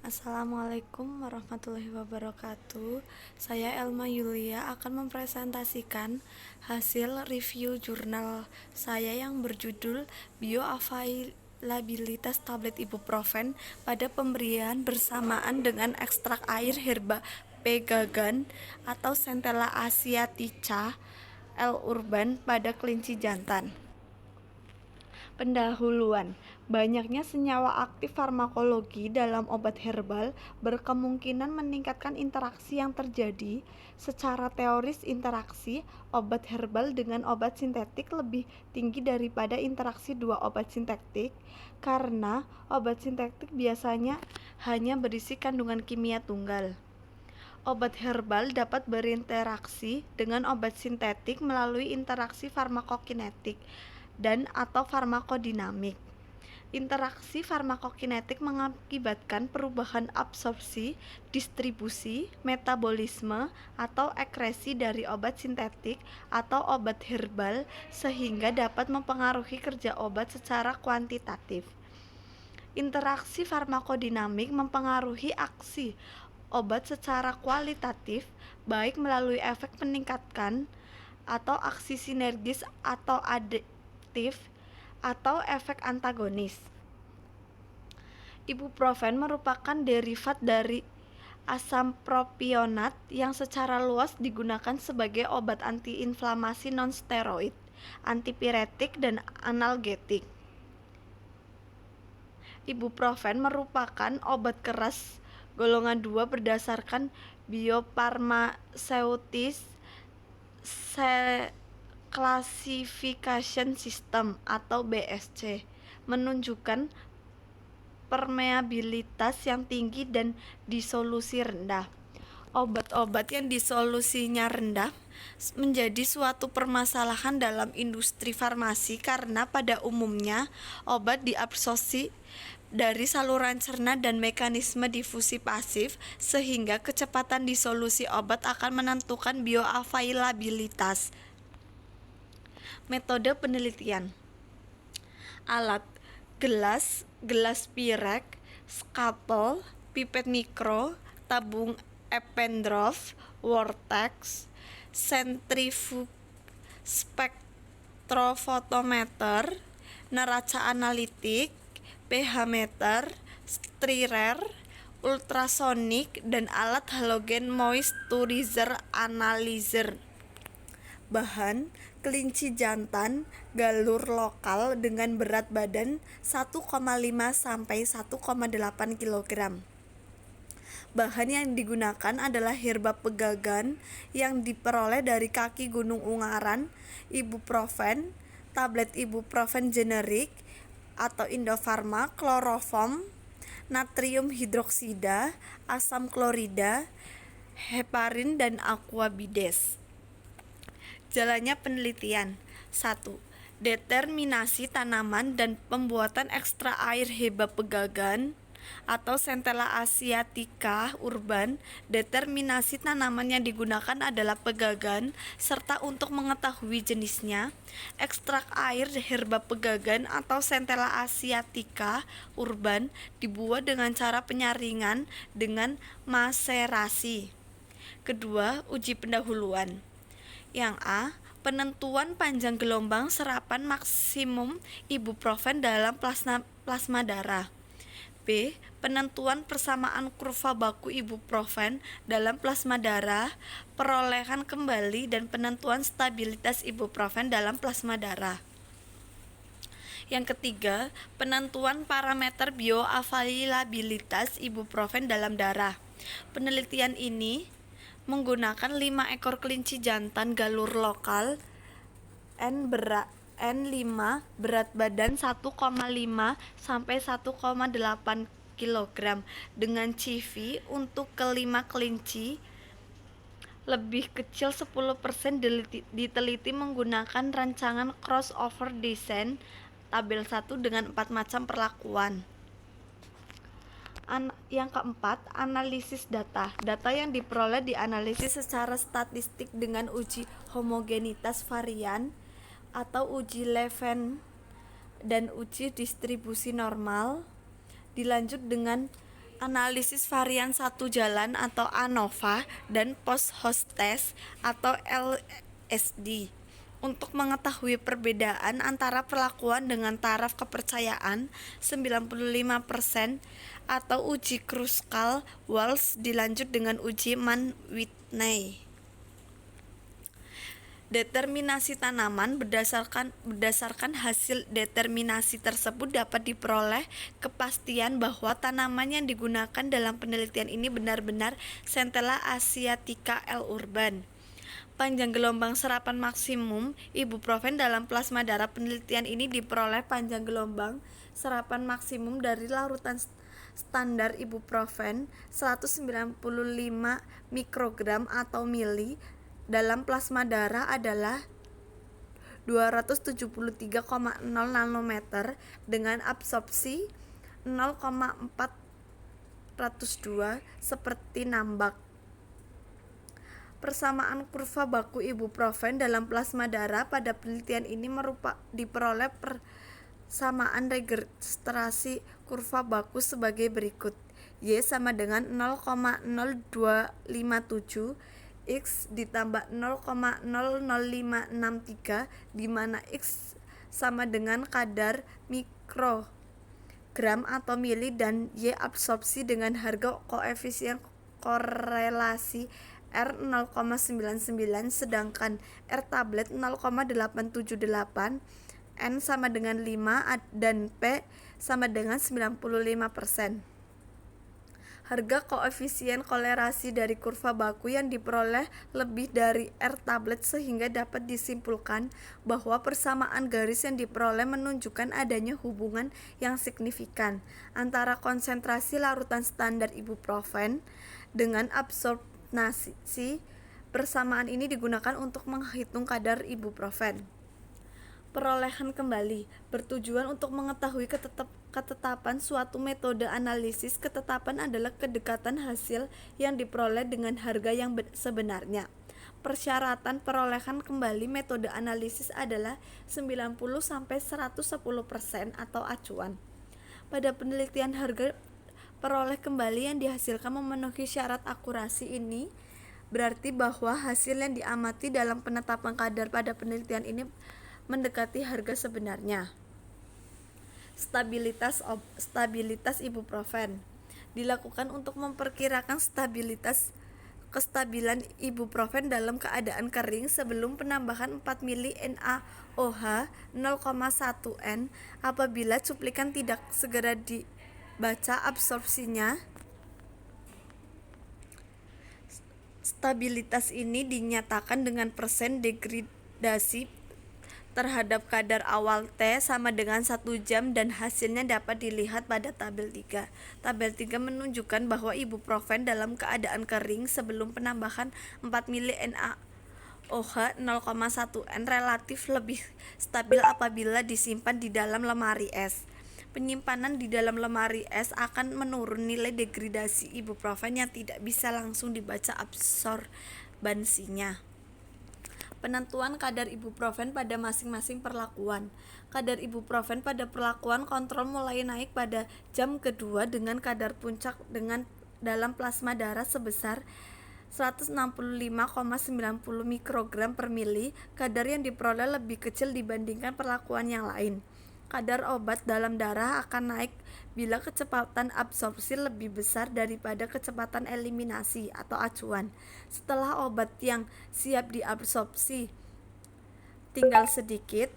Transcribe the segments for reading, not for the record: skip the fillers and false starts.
Assalamualaikum warahmatullahi wabarakatuh. Saya Elma Yulia akan mempresentasikan hasil review jurnal saya yang berjudul Bioavailabilitas tablet ibuprofen pada pemberian bersamaan dengan ekstrak air herba pegagan atau Centella asiatica L. urban pada kelinci jantan. Pendahuluan, banyaknya senyawa aktif farmakologi dalam obat herbal berkemungkinan meningkatkan interaksi yang terjadi. Secara teoris, interaksi obat herbal dengan obat sintetik lebih tinggi daripada interaksi dua obat sintetik karena obat sintetik biasanya hanya berisi kandungan kimia tunggal. Obat herbal dapat berinteraksi dengan obat sintetik melalui interaksi farmakokinetik dan atau farmakodinamik. Interaksi farmakokinetik mengakibatkan perubahan absorpsi, distribusi, metabolisme, atau ekresi dari obat sintetik atau obat herbal sehingga dapat mempengaruhi kerja obat secara kuantitatif. Interaksi farmakodinamik mempengaruhi aksi obat secara kualitatif, baik melalui efek peningkatan atau aksi sinergis atau adiktif atau efek antagonis. Ibuprofen merupakan derivat dari asam propionat yang secara luas digunakan sebagai obat antiinflamasi non-steroid, antipiretik, dan analgetik. Ibuprofen merupakan obat keras golongan 2 berdasarkan Biopharmaceutics Classification System atau BSC, menunjukkan permeabilitas yang tinggi dan disolusi rendah. Obat-obat yang disolusinya rendah menjadi suatu permasalahan dalam industri farmasi karena pada umumnya obat diabsorpsi dari saluran cerna dan mekanisme difusi pasif sehingga kecepatan disolusi obat akan menentukan bioavailabilitas. Metode penelitian: alat, gelas pirek, skalpel, pipet mikro, tabung Eppendorf, vortex, sentrifug, spektrofotometer, neraca analitik, pH meter, stirrer, ultrasonik, dan alat halogen moisturizer analyzer. Bahan: kelinci jantan galur lokal dengan berat badan 1,5 sampai 1,8 kg. Bahan yang digunakan adalah herba pegagan yang diperoleh dari kaki gunung Ungaran, ibuprofen, tablet ibuprofen generik atau Indofarma, kloroform, natrium hidroksida, asam klorida, heparin, dan aquabides. Jalannya penelitian: 1. Determinasi tanaman dan pembuatan ekstra air herba pegagan atau Centella asiatica urban. Determinasi tanaman yang digunakan adalah pegagan, serta untuk mengetahui jenisnya, ekstrak air herba pegagan atau Centella asiatica urban dibuat dengan cara penyaringan dengan maserasi. Kedua, uji pendahuluan. Yang A. Penentuan panjang gelombang serapan maksimum ibuprofen dalam plasma darah. B. Penentuan persamaan kurva baku ibuprofen dalam plasma darah, perolehan kembali, dan penentuan stabilitas ibuprofen dalam plasma darah. Yang ketiga, penentuan parameter bioavailabilitas ibuprofen dalam darah. Penelitian ini menggunakan 5 ekor kelinci jantan galur lokal N5 berat badan 1,5 sampai 1,8 kg dengan CV untuk kelima kelinci lebih kecil 10% diteliti menggunakan rancangan crossover design tabel 1 dengan 4 macam perlakuan. Yang keempat, analisis data. Data yang diperoleh dianalisis secara statistik dengan uji homogenitas varian atau uji Leven dan uji distribusi normal. Dilanjut dengan Analisis varian satu jalan atau ANOVA dan post host test atau LSD untuk mengetahui perbedaan antara perlakuan dengan taraf kepercayaan 95% atau uji Kruskal-Walsh dilanjut dengan uji Mann-Whitney. Determinasi tanaman berdasarkan hasil determinasi tersebut dapat diperoleh kepastian bahwa tanaman yang digunakan dalam penelitian ini benar-benar Centella asiatica L. urban. Panjang gelombang serapan maksimum ibuprofen dalam plasma darah penelitian ini diperoleh panjang gelombang serapan maksimum dari larutan standar ibuprofen 195 mikrogram atau mili dalam plasma darah adalah 273,0 nanometer dengan absorpsi 0,402 seperti nambak. Persamaan kurva baku ibuprofen dalam plasma darah pada penelitian ini diperoleh persamaan registrasi kurva baku sebagai berikut. Y sama dengan 0,0257 X ditambah 0,00563 di mana X sama dengan kadar mikrogram atau mili dan Y absorpsi dengan harga koefisien korelasi R 0,99 sedangkan R tablet 0,878 N sama dengan 5 dan P sama dengan 95%. Harga koefisien korelasi dari kurva baku yang diperoleh lebih dari R tablet sehingga dapat disimpulkan bahwa persamaan garis yang diperoleh menunjukkan adanya hubungan yang signifikan antara konsentrasi larutan standar ibuprofen dengan absorpsi. Persamaan ini digunakan untuk menghitung kadar ibuprofen. Perolehan kembali bertujuan untuk mengetahui ketetapan suatu metode analisis. Ketetapan adalah kedekatan hasil yang diperoleh dengan harga yang sebenarnya. Persyaratan perolehan kembali metode analisis adalah 90-110% atau acuan. Pada penelitian harga peroleh kembali yang dihasilkan memenuhi syarat akurasi ini berarti bahwa hasil yang diamati dalam penetapan kadar pada penelitian ini mendekati harga sebenarnya. Stabilitas ibuprofen dilakukan untuk memperkirakan kestabilan ibuprofen dalam keadaan kering sebelum penambahan 4 mili NaOH 0,1 N. Apabila cuplikan tidak segera dibaca absorpsinya, stabilitas ini dinyatakan dengan persen degradasi terhadap kadar awal T sama dengan 1 jam dan hasilnya dapat dilihat pada tabel 3. Tabel 3 menunjukkan bahwa ibuprofen dalam keadaan kering sebelum penambahan 4 mili NaOH 0,1 N relatif lebih stabil apabila disimpan di dalam lemari es. Penyimpanan di dalam lemari es akan menurun nilai degradasi ibuprofen yang tidak bisa langsung dibaca absorbansinya. Penentuan kadar ibuprofen pada masing-masing perlakuan. Kadar ibuprofen pada perlakuan kontrol mulai naik pada jam kedua dengan kadar puncak dalam plasma darah sebesar 165,90 mikrogram per mili. Kadar yang diperoleh lebih kecil dibandingkan perlakuan yang lain. Kadar obat dalam darah akan naik bila kecepatan absorpsi lebih besar daripada kecepatan eliminasi atau acuan. Setelah obat yang siap diabsorpsi tinggal sedikit,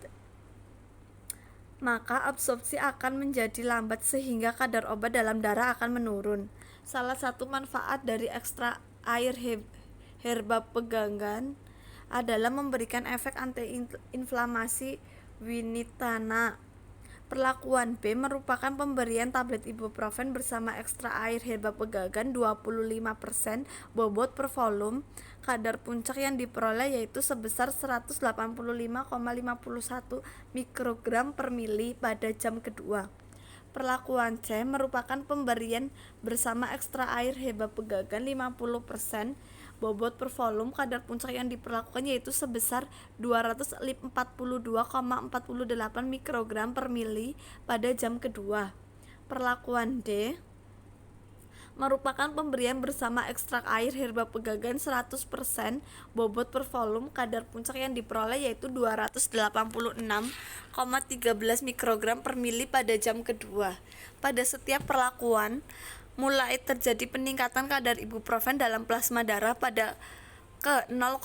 maka absorpsi akan menjadi lambat sehingga kadar obat dalam darah akan menurun. Salah satu manfaat dari ekstrak air herba pegangan adalah memberikan efek antiinflamasi winitana. Perlakuan B merupakan pemberian tablet ibuprofen bersama ekstrak air herba pegangan 25% bobot per volume. Kadar puncak yang diperoleh yaitu sebesar 185,51 mikrogram per mili pada jam kedua. Perlakuan C merupakan pemberian bersama ekstrak air herba pegangan 50% bobot per volume. Kadar puncak yang diperlakukan yaitu sebesar 242,48 mikrogram per mili pada jam kedua. Perlakuan D merupakan pemberian bersama ekstrak air herba pegangan 100% bobot per volume. Kadar puncak yang diperoleh yaitu 286,13 mikrogram per mili pada jam kedua. Pada setiap perlakuan, mulai terjadi peningkatan kadar ibuprofen dalam plasma darah pada ke 0,5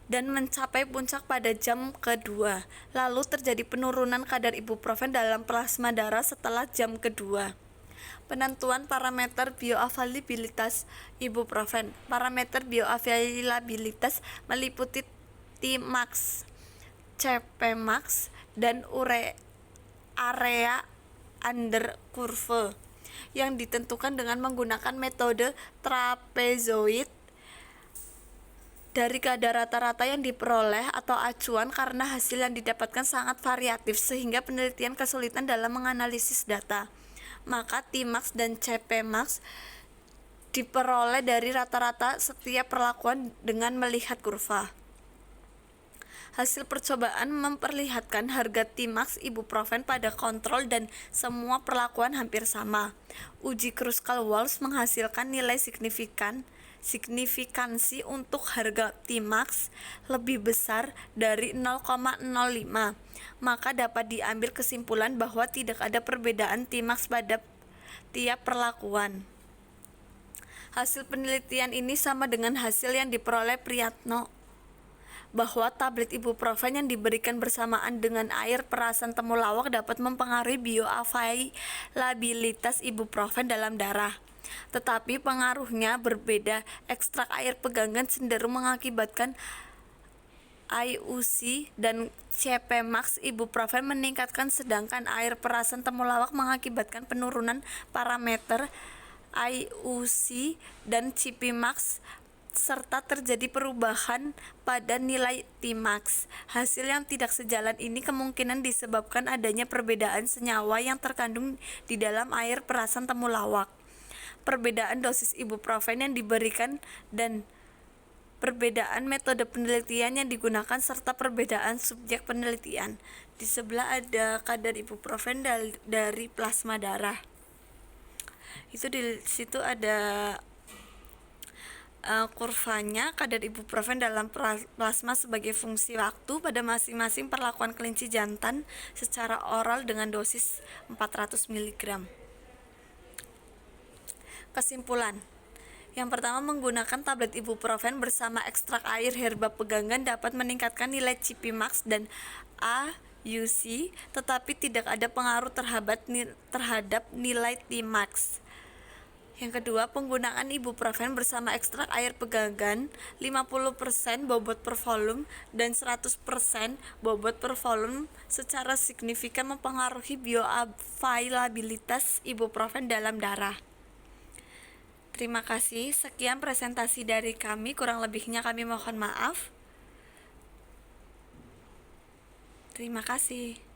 dan mencapai puncak pada jam kedua. Lalu terjadi penurunan kadar ibuprofen dalam plasma darah setelah jam kedua. Penentuan parameter bioavailabilitas ibuprofen. Parameter bioavailabilitas meliputi Tmax, Cpmax, dan area under curve yang ditentukan dengan menggunakan metode trapezoid dari kadar rata-rata yang diperoleh atau acuan, karena hasil yang didapatkan sangat variatif sehingga penelitian kesulitan dalam menganalisis data. Maka Tmax dan Cpmax diperoleh dari rata-rata setiap perlakuan dengan melihat kurva. Hasil percobaan memperlihatkan harga Tmax ibuprofen pada kontrol dan semua perlakuan hampir sama. Uji Kruskal-Walsh menghasilkan nilai signifikansi untuk harga Tmax lebih besar dari 0,05, maka dapat diambil kesimpulan bahwa tidak ada perbedaan Tmax pada tiap perlakuan. Hasil penelitian ini sama dengan hasil yang diperoleh Priyatno, bahwa tablet ibuprofen yang diberikan bersamaan dengan air perasan temulawak dapat mempengaruhi bioavailabilitas ibuprofen dalam darah. Tetapi pengaruhnya berbeda. Ekstrak air pegangan cenderung mengakibatkan IUC dan Cpmax ibuprofen meningkatkan, sedangkan air perasan temulawak mengakibatkan penurunan parameter IUC dan Cpmax serta terjadi perubahan pada nilai Tmax. Hasil yang tidak sejalan ini kemungkinan disebabkan adanya perbedaan senyawa yang terkandung di dalam air perasan temulawak, perbedaan dosis ibuprofen yang diberikan, dan perbedaan metode penelitian yang digunakan serta perbedaan subjek penelitian. Di sebelah ada kadar ibuprofen dari plasma darah. Itu di situ ada kurvanya kadar ibuprofen dalam plasma sebagai fungsi waktu pada masing-masing perlakuan kelinci jantan secara oral dengan dosis 400 mg. Kesimpulan. Yang pertama, menggunakan tablet ibuprofen bersama ekstrak air herba pegangan dapat meningkatkan nilai Cpmax dan IUC, tetapi tidak ada pengaruh terhadap nilai Tmax. Yang kedua, penggunaan ibuprofen bersama ekstrak air pegangan 50% bobot per volume dan 100% bobot per volume secara signifikan mempengaruhi bioavailabilitas ibuprofen dalam darah. Terima kasih. Sekian presentasi dari kami, kurang lebihnya kami mohon maaf. Terima kasih.